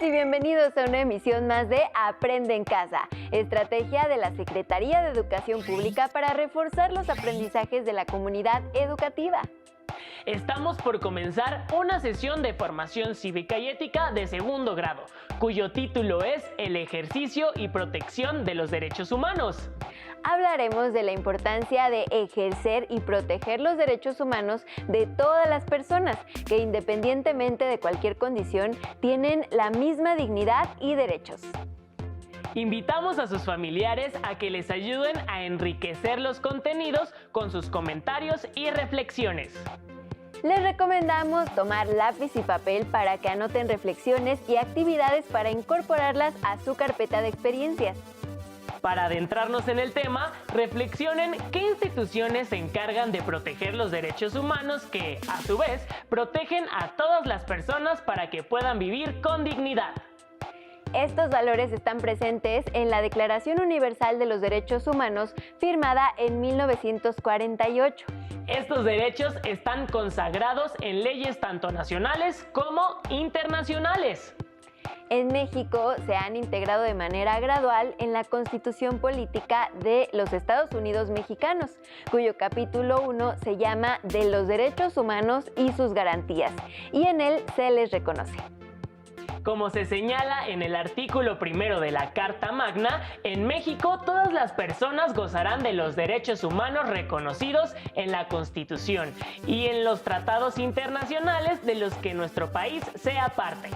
y bienvenidos a una emisión más de Aprende en Casa, estrategia de la Secretaría de Educación Pública para reforzar los aprendizajes de la comunidad educativa. Estamos por comenzar una sesión de formación cívica y ética de segundo grado, cuyo título es El ejercicio y protección de los derechos humanos. Hablaremos de la importancia de ejercer y proteger los derechos humanos de todas las personas que, independientemente de cualquier condición, tienen la misma dignidad y derechos. Invitamos a sus familiares a que les ayuden a enriquecer los contenidos con sus comentarios y reflexiones. Les recomendamos tomar lápiz y papel para que anoten reflexiones y actividades para incorporarlas a su carpeta de experiencias. Para adentrarnos en el tema, reflexionen qué instituciones se encargan de proteger los derechos humanos que, a su vez, protegen a todas las personas para que puedan vivir con dignidad. Estos valores están presentes en la Declaración Universal de los Derechos Humanos, firmada en 1948. Estos derechos están consagrados en leyes tanto nacionales como internacionales. En México se han integrado de manera gradual en la Constitución Política de los Estados Unidos Mexicanos, cuyo capítulo 1 se llama De los Derechos Humanos y sus Garantías, y en él se les reconoce. Como se señala en el artículo 1 de la Carta Magna, en México todas las personas gozarán de los derechos humanos reconocidos en la Constitución y en los tratados internacionales de los que nuestro país sea parte.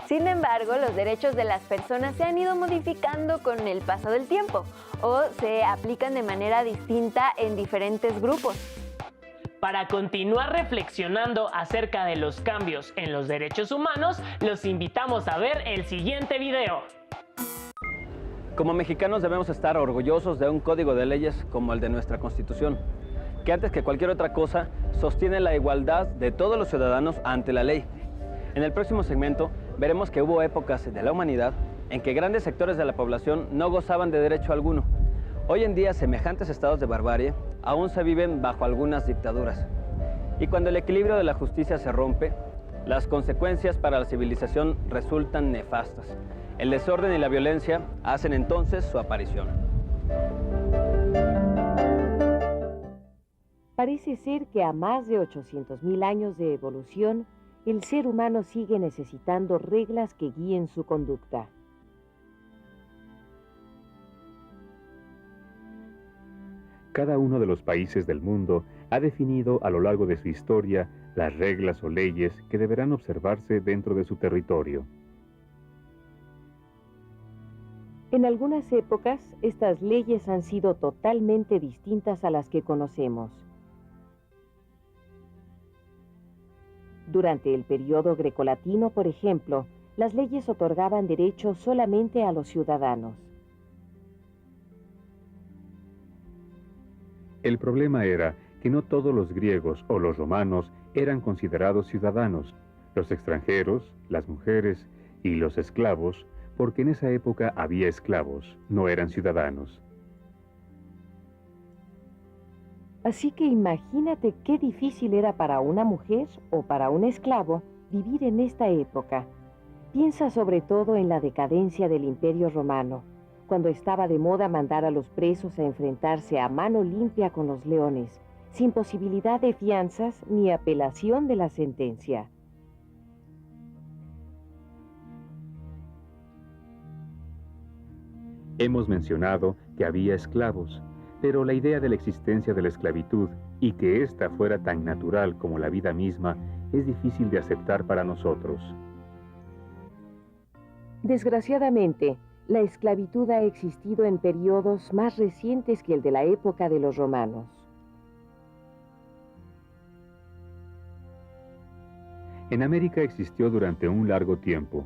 Sin embargo, los derechos de las personas se han ido modificando con el paso del tiempo o se aplican de manera distinta en diferentes grupos. Para continuar reflexionando acerca de los cambios en los derechos humanos, los invitamos a ver el siguiente video. Como mexicanos debemos estar orgullosos de un código de leyes como el de nuestra Constitución, que antes que cualquier otra cosa sostiene la igualdad de todos los ciudadanos ante la ley. En el próximo segmento veremos que hubo épocas de la humanidad en que grandes sectores de la población no gozaban de derecho alguno. Hoy en día, semejantes estados de barbarie aún se viven bajo algunas dictaduras. Y cuando el equilibrio de la justicia se rompe, las consecuencias para la civilización resultan nefastas. El desorden y la violencia hacen entonces su aparición. Parece ser que a más de 800.000 años de evolución, el ser humano sigue necesitando reglas que guíen su conducta. Cada uno de los países del mundo ha definido a lo largo de su historia las reglas o leyes que deberán observarse dentro de su territorio. En algunas épocas, estas leyes han sido totalmente distintas a las que conocemos. Durante el periodo grecolatino, por ejemplo, las leyes otorgaban derechos solamente a los ciudadanos. El problema era que no todos los griegos o los romanos eran considerados ciudadanos, los extranjeros, las mujeres y los esclavos, porque en esa época había esclavos, no eran ciudadanos. Así que imagínate qué difícil era para una mujer o para un esclavo vivir en esta época. Piensa sobre todo en la decadencia del Imperio Romano, cuando estaba de moda mandar a los presos a enfrentarse a mano limpia con los leones, sin posibilidad de fianzas ni apelación de la sentencia. Hemos mencionado que había esclavos, pero la idea de la existencia de la esclavitud y que ésta fuera tan natural como la vida misma es difícil de aceptar para nosotros. Desgraciadamente, la esclavitud ha existido en periodos más recientes que el de la época de los romanos. En América existió durante un largo tiempo.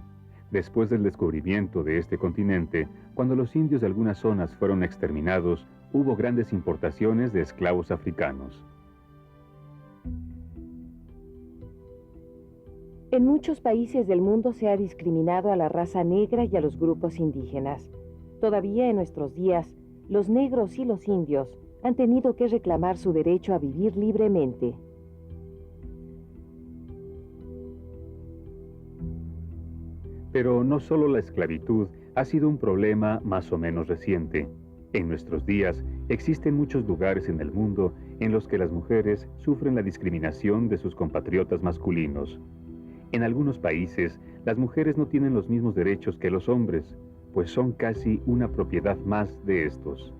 Después del descubrimiento de este continente, cuando los indios de algunas zonas fueron exterminados, hubo grandes importaciones de esclavos africanos. En muchos países del mundo se ha discriminado a la raza negra y a los grupos indígenas. Todavía en nuestros días, los negros y los indios han tenido que reclamar su derecho a vivir libremente. Pero no solo la esclavitud ha sido un problema más o menos reciente. En nuestros días existen muchos lugares en el mundo en los que las mujeres sufren la discriminación de sus compatriotas masculinos. En algunos países, las mujeres no tienen los mismos derechos que los hombres, pues son casi una propiedad más de estos.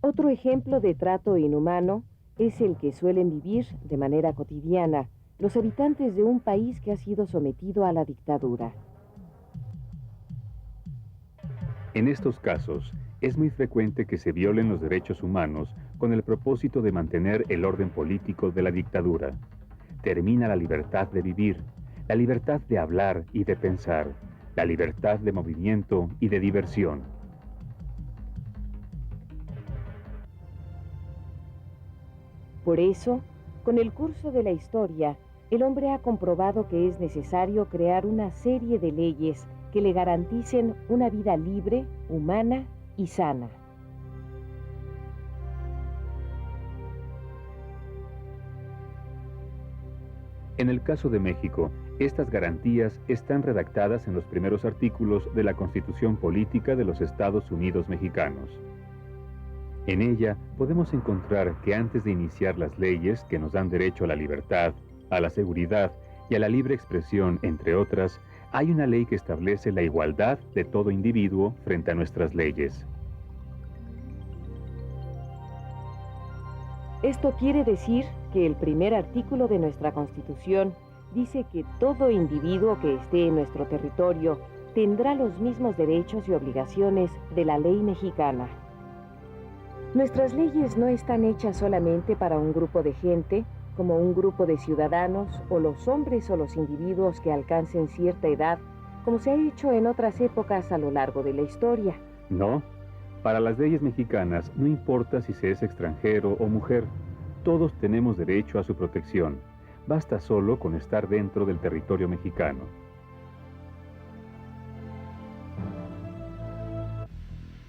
Otro ejemplo de trato inhumano es el que suelen vivir de manera cotidiana los habitantes de un país que ha sido sometido a la dictadura. En estos casos, es muy frecuente que se violen los derechos humanos con el propósito de mantener el orden político de la dictadura. Termina la libertad de vivir, la libertad de hablar y de pensar, la libertad de movimiento y de diversión. Por eso, con el curso de la historia, el hombre ha comprobado que es necesario crear una serie de leyes que le garanticen una vida libre, humana y sana. En el caso de México, estas garantías están redactadas en los primeros artículos de la Constitución Política de los Estados Unidos Mexicanos. En ella podemos encontrar que antes de iniciar las leyes que nos dan derecho a la libertad, a la seguridad y a la libre expresión, entre otras, hay una ley que establece la igualdad de todo individuo frente a nuestras leyes. Esto quiere decir que el primer artículo de nuestra Constitución dice que todo individuo que esté en nuestro territorio tendrá los mismos derechos y obligaciones de la ley mexicana. Nuestras leyes no están hechas solamente para un grupo de gente, como un grupo de ciudadanos o los hombres o los individuos que alcancen cierta edad, como se ha hecho en otras épocas a lo largo de la historia. No, para las leyes mexicanas no importa si se es extranjero o mujer, todos tenemos derecho a su protección. Basta solo con estar dentro del territorio mexicano.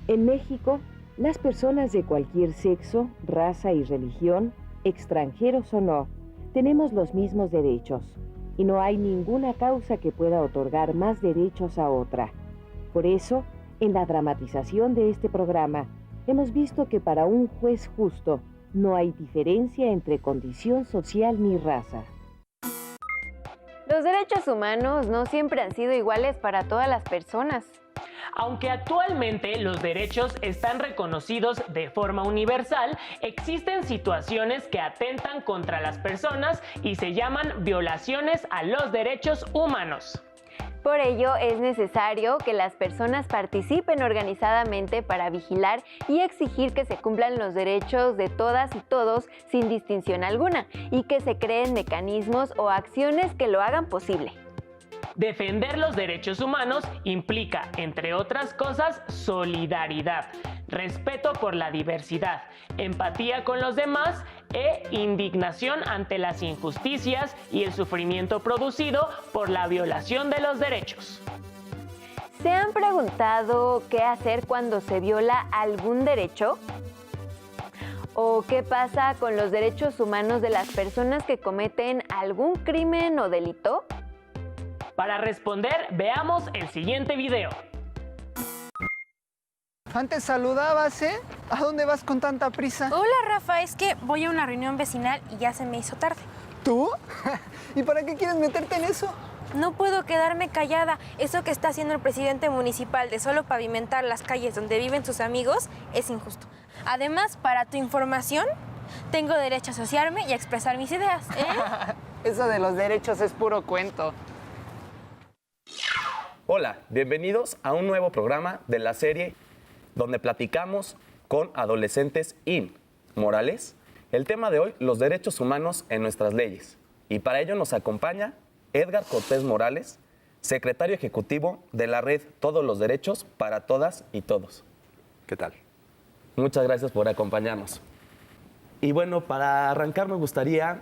En México, las personas de cualquier sexo, raza y religión, extranjeros o no, tenemos los mismos derechos, y no hay ninguna causa que pueda otorgar más derechos a otra. Por eso, en la dramatización de este programa, hemos visto que para un juez justo no hay diferencia entre condición social ni raza. Los derechos humanos no siempre han sido iguales para todas las personas. Aunque actualmente los derechos están reconocidos de forma universal, existen situaciones que atentan contra las personas y se llaman violaciones a los derechos humanos. Por ello, es necesario que las personas participen organizadamente para vigilar y exigir que se cumplan los derechos de todas y todos sin distinción alguna, y que se creen mecanismos o acciones que lo hagan posible. Defender los derechos humanos implica, entre otras cosas, solidaridad, respeto por la diversidad, empatía con los demás e indignación ante las injusticias y el sufrimiento producido por la violación de los derechos. ¿Se han preguntado qué hacer cuando se viola algún derecho? ¿O qué pasa con los derechos humanos de las personas que cometen algún crimen o delito? Para responder, veamos el siguiente video. Antes saludabas, ¿eh? ¿A dónde vas con tanta prisa? Hola, Rafa, es que voy a una reunión vecinal y ya se me hizo tarde. ¿Tú? ¿Y para qué quieres meterte en eso? No puedo quedarme callada. Eso que está haciendo el presidente municipal de solo pavimentar las calles donde viven sus amigos es injusto. Además, para tu información, tengo derecho a asociarme y a expresar mis ideas, ¿eh? Eso de los derechos es puro cuento. Hola, bienvenidos a un nuevo programa de la serie donde platicamos con adolescentes inmorales. El tema de hoy, los derechos humanos en nuestras leyes. Y para ello nos acompaña Edgar Cortés Morales, secretario ejecutivo de la red Todos los Derechos para Todas y Todos. ¿Qué tal? Muchas gracias por acompañarnos. Y bueno, para arrancar me gustaría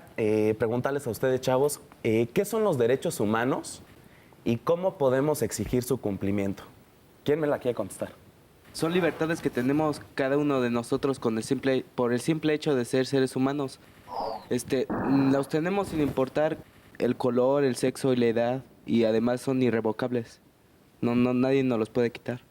preguntarles a ustedes, chavos, ¿qué son los derechos humanos y cómo podemos exigir su cumplimiento? ¿Quién me la quiere contestar? Son libertades que tenemos cada uno de nosotros por el simple hecho de ser seres humanos. Las tenemos sin importar el color, el sexo y la edad. y además son irrevocables. Nadie nos los puede quitar.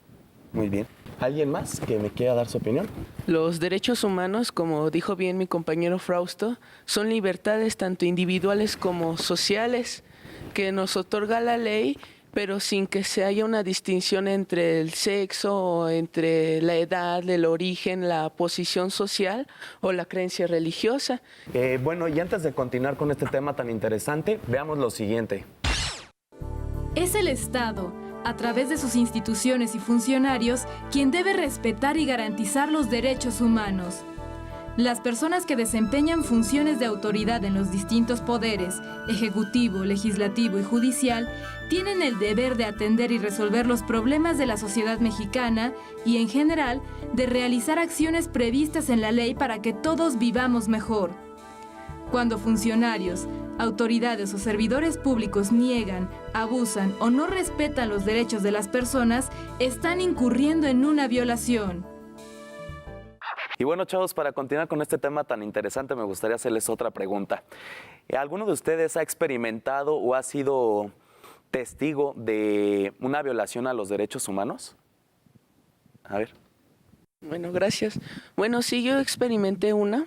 Muy bien. ¿Alguien más que me quiera dar su opinión? Los derechos humanos, como dijo bien mi compañero Frausto, son libertades tanto individuales como sociales que nos otorga la ley, pero sin que se haya una distinción entre el sexo, entre la edad, el origen, la posición social o la creencia religiosa. Bueno, y antes de continuar con este tema tan interesante, veamos lo siguiente. Es el Estado, a través de sus instituciones y funcionarios, quien debe respetar y garantizar los derechos humanos. Las personas que desempeñan funciones de autoridad en los distintos poderes, ejecutivo, legislativo y judicial, tienen el deber de atender y resolver los problemas de la sociedad mexicana y, en general, de realizar acciones previstas en la ley para que todos vivamos mejor. Cuando funcionarios, autoridades o servidores públicos niegan, abusan o no respetan los derechos de las personas, están incurriendo en una violación. Y bueno, chavos, para continuar con este tema tan interesante, me gustaría hacerles otra pregunta. ¿Alguno de ustedes ha experimentado o ha sido testigo de una violación a los derechos humanos? A ver. Bueno, gracias. Bueno, sí, yo experimenté una.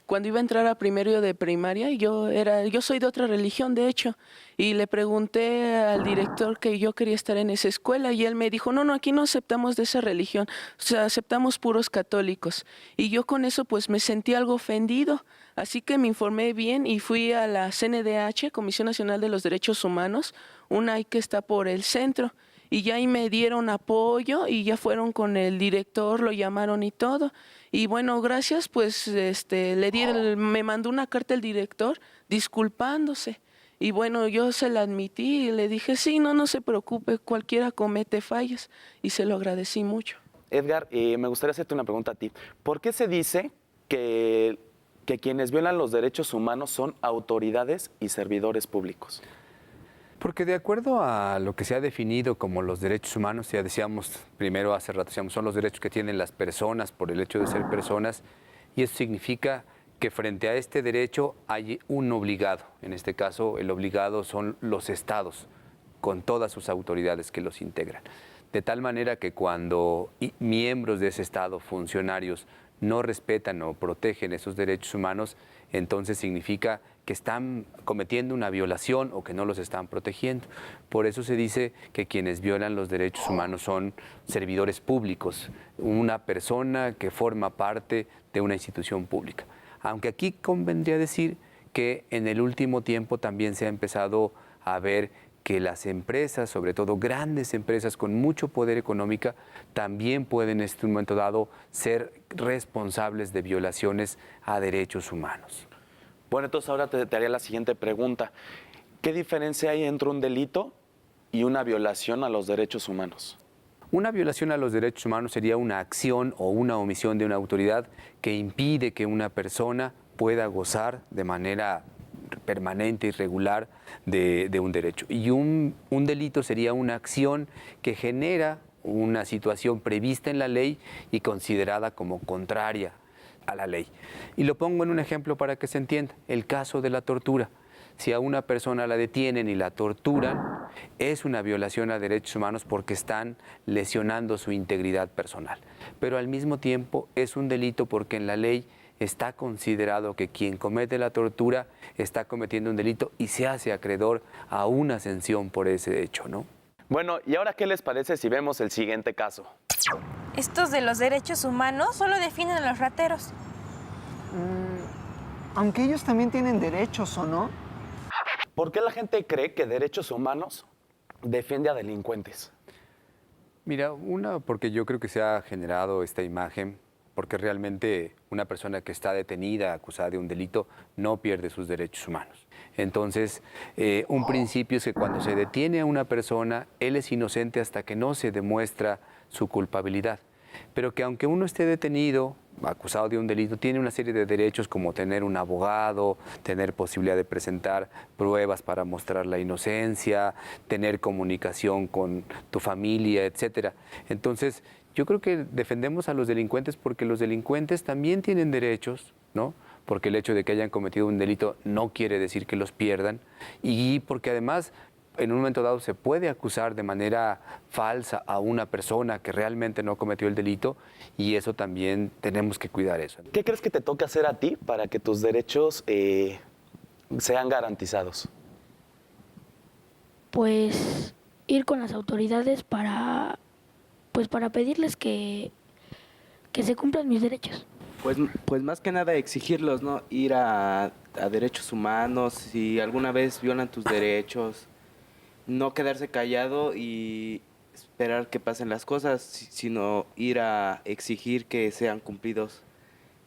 Cuando iba a entrar a primero de primaria, yo soy de otra religión, de hecho, y le pregunté al director que yo quería estar en esa escuela y él me dijo, no, aquí no aceptamos de esa religión, o sea, aceptamos puros católicos. Y yo con eso pues me sentí algo ofendido, así que me informé bien y fui a la CNDH, Comisión Nacional de los Derechos Humanos, una ahí que está por el centro. Y ya ahí me dieron apoyo y ya fueron con el director, lo llamaron y todo. Y bueno, gracias, pues me mandó una carta el director disculpándose. Y bueno, yo se la admití y le dije, sí, no se preocupe, cualquiera comete fallas. Y se lo agradecí mucho. Edgar, me gustaría hacerte una pregunta a ti. ¿Por qué se dice que quienes violan los derechos humanos son autoridades y servidores públicos? Porque de acuerdo a lo que se ha definido como los derechos humanos, ya decíamos primero hace rato, son los derechos que tienen las personas por el hecho de ser personas, y eso significa que frente a este derecho hay un obligado. En este caso, el obligado son los estados, con todas sus autoridades que los integran. De tal manera que cuando miembros de ese estado, funcionarios, no respetan o protegen esos derechos humanos, entonces significa que están cometiendo una violación o que no los están protegiendo. Por eso se dice que quienes violan los derechos humanos son servidores públicos, una persona que forma parte de una institución pública. Aunque aquí convendría decir que en el último tiempo también se ha empezado a ver que las empresas, sobre todo grandes empresas con mucho poder económico, también pueden en este momento dado ser responsables de violaciones a derechos humanos. Bueno, entonces ahora te haría la siguiente pregunta. ¿Qué diferencia hay entre un delito y una violación a los derechos humanos? Una violación a los derechos humanos sería una acción o una omisión de una autoridad que impide que una persona pueda gozar de manera permanente y regular de un derecho. Y un delito sería una acción que genera una situación prevista en la ley y considerada como contraria a la ley. Y lo pongo en un ejemplo para que se entienda, el caso de la tortura. Si a una persona la detienen y la torturan, es una violación a derechos humanos porque están lesionando su integridad personal. Pero al mismo tiempo es un delito porque en la ley está considerado que quien comete la tortura está cometiendo un delito y se hace acreedor a una sanción por ese hecho, ¿no? Bueno, ¿y ahora qué les parece si vemos el siguiente caso? Estos de los derechos humanos solo definen a los rateros. Aunque ellos también tienen derechos, ¿o no? ¿Por qué la gente cree que derechos humanos defiende a delincuentes? Mira, porque yo creo que se ha generado esta imagen, porque realmente una persona que está detenida, acusada de un delito, no pierde sus derechos humanos. Entonces, un principio es que cuando se detiene a una persona, él es inocente hasta que no se demuestra su culpabilidad. Pero que aunque uno esté detenido, acusado de un delito, tiene una serie de derechos como tener un abogado, tener posibilidad de presentar pruebas para mostrar la inocencia, tener comunicación con tu familia, etc. Entonces, yo creo que defendemos a los delincuentes porque los delincuentes también tienen derechos, ¿no? Porque el hecho de que hayan cometido un delito no quiere decir que los pierdan y porque además en un momento dado se puede acusar de manera falsa a una persona que realmente no cometió el delito, y eso también tenemos que cuidar eso. ¿Qué crees que te toca hacer a ti para que tus derechos sean garantizados? Pues ir con las autoridades para pedirles que se cumplan mis derechos. Pues más que nada exigirlos, ¿no? Ir a derechos humanos, si alguna vez violan tus derechos, no quedarse callado y esperar que pasen las cosas, sino ir a exigir que sean cumplidos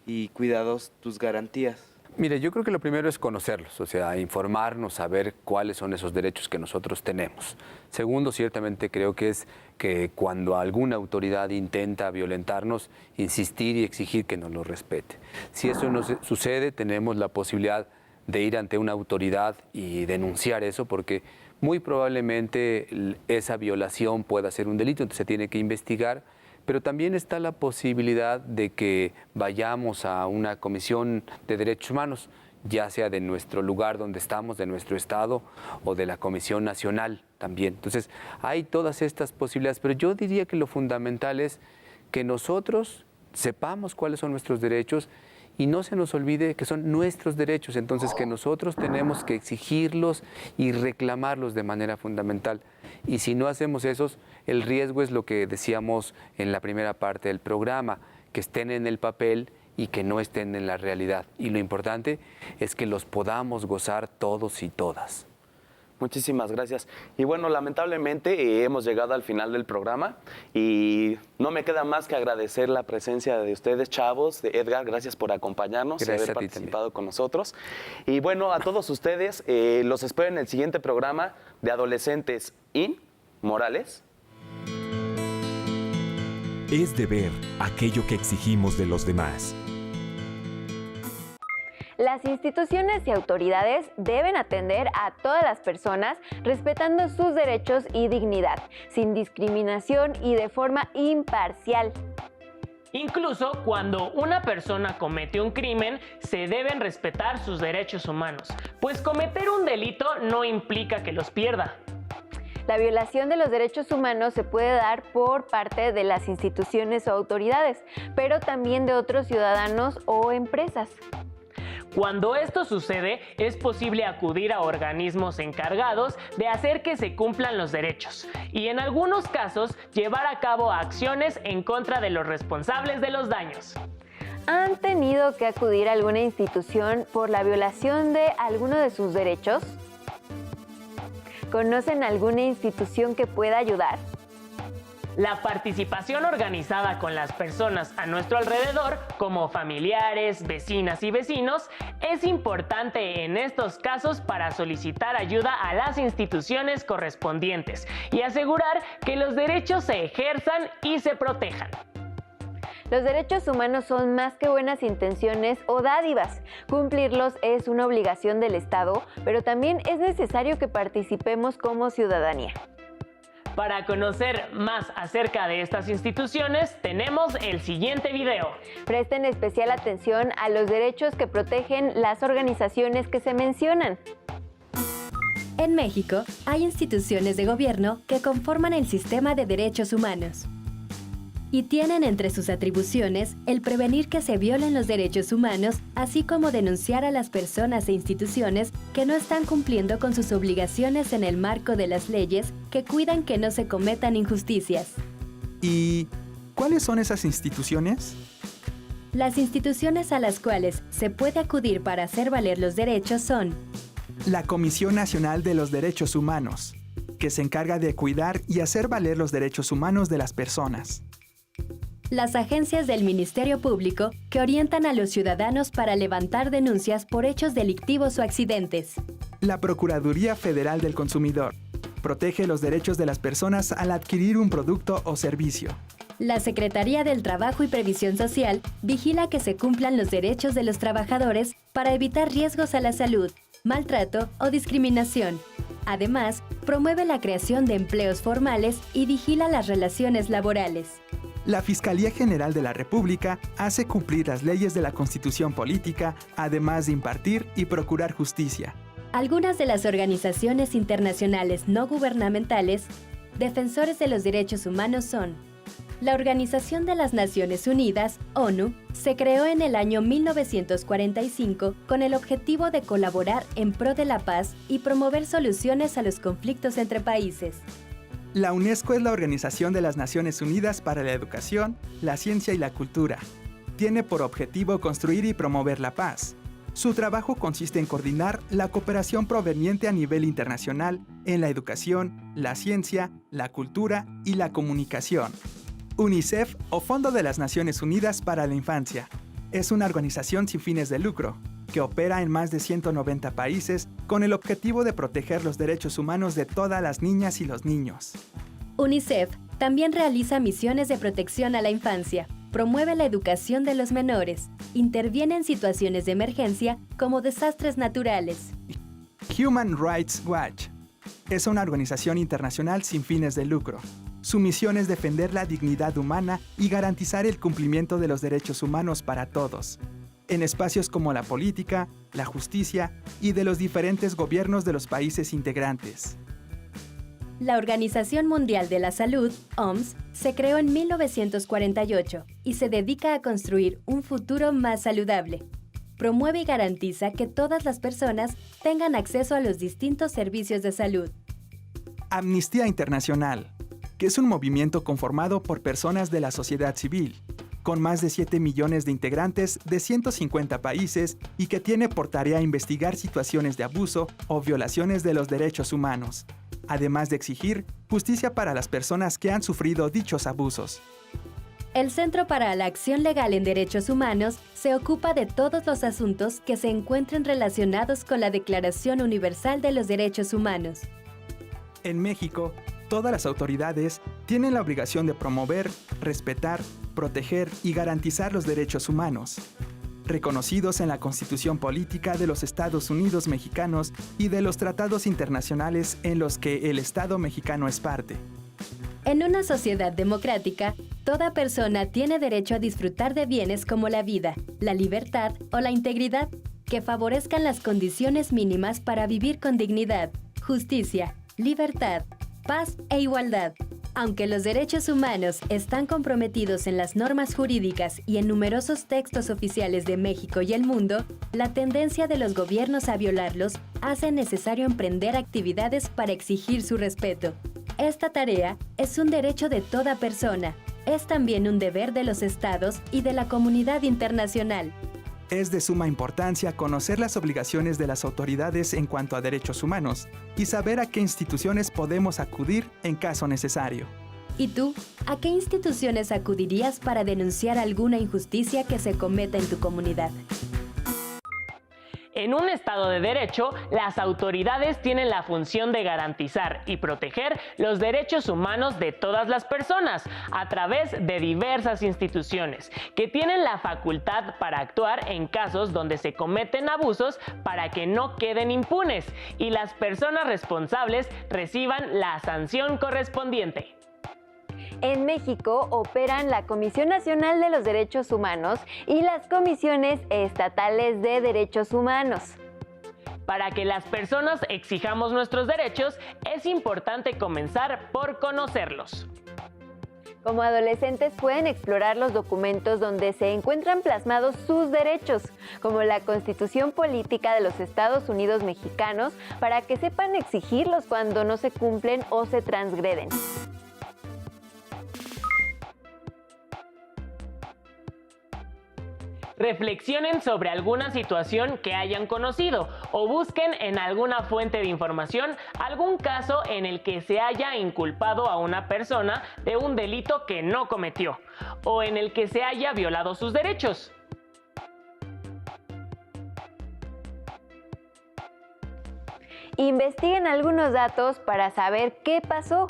y cuidados tus garantías. Mire, yo creo que lo primero es conocerlos, o sea, informarnos, saber cuáles son esos derechos que nosotros tenemos. Segundo, ciertamente creo que es que cuando alguna autoridad intenta violentarnos, insistir y exigir que nos lo respete. Si eso no sucede, tenemos la posibilidad de ir ante una autoridad y denunciar eso, porque muy probablemente esa violación pueda ser un delito, entonces se tiene que investigar. Pero también está la posibilidad de que vayamos a una comisión de derechos humanos, ya sea de nuestro lugar donde estamos, de nuestro estado o de la Comisión Nacional también. Entonces, hay todas estas posibilidades, pero yo diría que lo fundamental es que nosotros sepamos cuáles son nuestros derechos y no se nos olvide que son nuestros derechos, entonces que nosotros tenemos que exigirlos y reclamarlos de manera fundamental. Y si no hacemos eso, el riesgo es lo que decíamos en la primera parte del programa, que estén en el papel y que no estén en la realidad. Y lo importante es que los podamos gozar todos y todas. Muchísimas gracias. Y bueno, lamentablemente hemos llegado al final del programa y no me queda más que agradecer la presencia de ustedes, chavos, de Edgar, gracias por acompañarnos y haber participado con nosotros. Y bueno, a todos ustedes, los espero en el siguiente programa de Adolescentes in Morales. Es deber aquello que exigimos de los demás. Las instituciones y autoridades deben atender a todas las personas respetando sus derechos y dignidad, sin discriminación y de forma imparcial. Incluso cuando una persona comete un crimen, se deben respetar sus derechos humanos, pues cometer un delito no implica que los pierda. La violación de los derechos humanos se puede dar por parte de las instituciones o autoridades, pero también de otros ciudadanos o empresas. Cuando esto sucede, es posible acudir a organismos encargados de hacer que se cumplan los derechos y en algunos casos llevar a cabo acciones en contra de los responsables de los daños. ¿Han tenido que acudir a alguna institución por la violación de alguno de sus derechos? ¿Conocen alguna institución que pueda ayudar? La participación organizada con las personas a nuestro alrededor, como familiares, vecinas y vecinos, es importante en estos casos para solicitar ayuda a las instituciones correspondientes y asegurar que los derechos se ejerzan y se protejan. Los derechos humanos son más que buenas intenciones o dádivas. Cumplirlos es una obligación del Estado, pero también es necesario que participemos como ciudadanía. Para conocer más acerca de estas instituciones, tenemos el siguiente video. Presten especial atención a los derechos que protegen las organizaciones que se mencionan. En México, hay instituciones de gobierno que conforman el sistema de derechos humanos y tienen entre sus atribuciones el prevenir que se violen los derechos humanos, así como denunciar a las personas e instituciones que no están cumpliendo con sus obligaciones en el marco de las leyes que cuidan que no se cometan injusticias. ¿Y cuáles son esas instituciones? Las instituciones a las cuales se puede acudir para hacer valer los derechos son la Comisión Nacional de los Derechos Humanos, que se encarga de cuidar y hacer valer los derechos humanos de las personas. Las agencias del Ministerio Público que orientan a los ciudadanos para levantar denuncias por hechos delictivos o accidentes. La Procuraduría Federal del Consumidor protege los derechos de las personas al adquirir un producto o servicio. La Secretaría del Trabajo y Previsión Social vigila que se cumplan los derechos de los trabajadores para evitar riesgos a la salud, maltrato o discriminación. Además, promueve la creación de empleos formales y vigila las relaciones laborales. La Fiscalía General de la República hace cumplir las leyes de la Constitución Política, además de impartir y procurar justicia. Algunas de las organizaciones internacionales no gubernamentales defensores de los derechos humanos son: la Organización de las Naciones Unidas, ONU, se creó en el año 1945 con el objetivo de colaborar en pro de la paz y promover soluciones a los conflictos entre países. La UNESCO es la Organización de las Naciones Unidas para la Educación, la Ciencia y la Cultura. Tiene por objetivo construir y promover la paz. Su trabajo consiste en coordinar la cooperación proveniente a nivel internacional en la educación, la ciencia, la cultura y la comunicación. UNICEF, o Fondo de las Naciones Unidas para la Infancia, es una organización sin fines de lucro que opera en más de 190 países con el objetivo de proteger los derechos humanos de todas las niñas y los niños. UNICEF también realiza misiones de protección a la infancia, promueve la educación de los menores, interviene en situaciones de emergencia como desastres naturales. Human Rights Watch es una organización internacional sin fines de lucro. Su misión es defender la dignidad humana y garantizar el cumplimiento de los derechos humanos para todos, en espacios como la política, la justicia y de los diferentes gobiernos de los países integrantes. La Organización Mundial de la Salud, OMS, se creó en 1948 y se dedica a construir un futuro más saludable. Promueve y garantiza que todas las personas tengan acceso a los distintos servicios de salud. Amnistía Internacional, que es un movimiento conformado por personas de la sociedad civil, con más de 7 millones de integrantes de 150 países y que tiene por tarea investigar situaciones de abuso o violaciones de los derechos humanos, además de exigir justicia para las personas que han sufrido dichos abusos. El Centro para la Acción Legal en Derechos Humanos se ocupa de todos los asuntos que se encuentren relacionados con la Declaración Universal de los Derechos Humanos. En México, todas las autoridades tienen la obligación de promover, respetar, proteger y garantizar los derechos humanos, reconocidos en la Constitución Política de los Estados Unidos Mexicanos y de los tratados internacionales en los que el Estado mexicano es parte. En una sociedad democrática, toda persona tiene derecho a disfrutar de bienes como la vida, la libertad o la integridad, que favorezcan las condiciones mínimas para vivir con dignidad, justicia, libertad, paz e igualdad. Aunque los derechos humanos están comprometidos en las normas jurídicas y en numerosos textos oficiales de México y el mundo, la tendencia de los gobiernos a violarlos hace necesario emprender actividades para exigir su respeto. Esta tarea es un derecho de toda persona. Es también un deber de los estados y de la comunidad internacional. Es de suma importancia conocer las obligaciones de las autoridades en cuanto a derechos humanos y saber a qué instituciones podemos acudir en caso necesario. ¿Y tú? ¿A qué instituciones acudirías para denunciar alguna injusticia que se cometa en tu comunidad? En un Estado de Derecho, las autoridades tienen la función de garantizar y proteger los derechos humanos de todas las personas a través de diversas instituciones que tienen la facultad para actuar en casos donde se cometen abusos para que no queden impunes y las personas responsables reciban la sanción correspondiente. En México operan la Comisión Nacional de los Derechos Humanos y las Comisiones Estatales de Derechos Humanos. Para que las personas exijamos nuestros derechos, es importante comenzar por conocerlos. Como adolescentes pueden explorar los documentos donde se encuentran plasmados sus derechos, como la Constitución Política de los Estados Unidos Mexicanos, para que sepan exigirlos cuando no se cumplen o se transgreden. Reflexionen sobre alguna situación que hayan conocido o busquen en alguna fuente de información algún caso en el que se haya inculpado a una persona de un delito que no cometió o en el que se haya violado sus derechos. Investiguen algunos datos para saber qué pasó,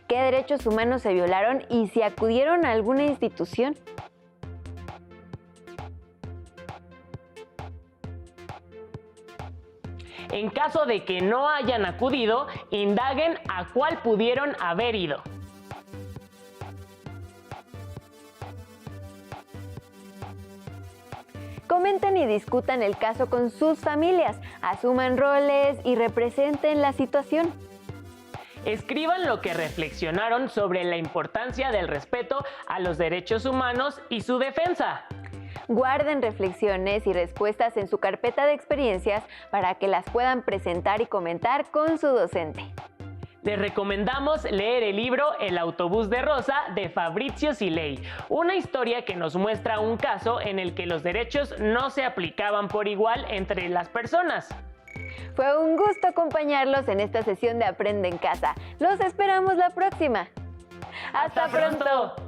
qué derechos humanos se violaron y si acudieron a alguna institución. En caso de que no hayan acudido, indaguen a cuál pudieron haber ido. Comenten y discutan el caso con sus familias, asuman roles y representen la situación. Escriban lo que reflexionaron sobre la importancia del respeto a los derechos humanos y su defensa. Guarden reflexiones y respuestas en su carpeta de experiencias para que las puedan presentar y comentar con su docente. Les recomendamos leer el libro El autobús de Rosa de Fabrizio Silei, una historia que nos muestra un caso en el que los derechos no se aplicaban por igual entre las personas. Fue un gusto acompañarlos en esta sesión de Aprende en Casa. Los esperamos la próxima. ¡Hasta pronto!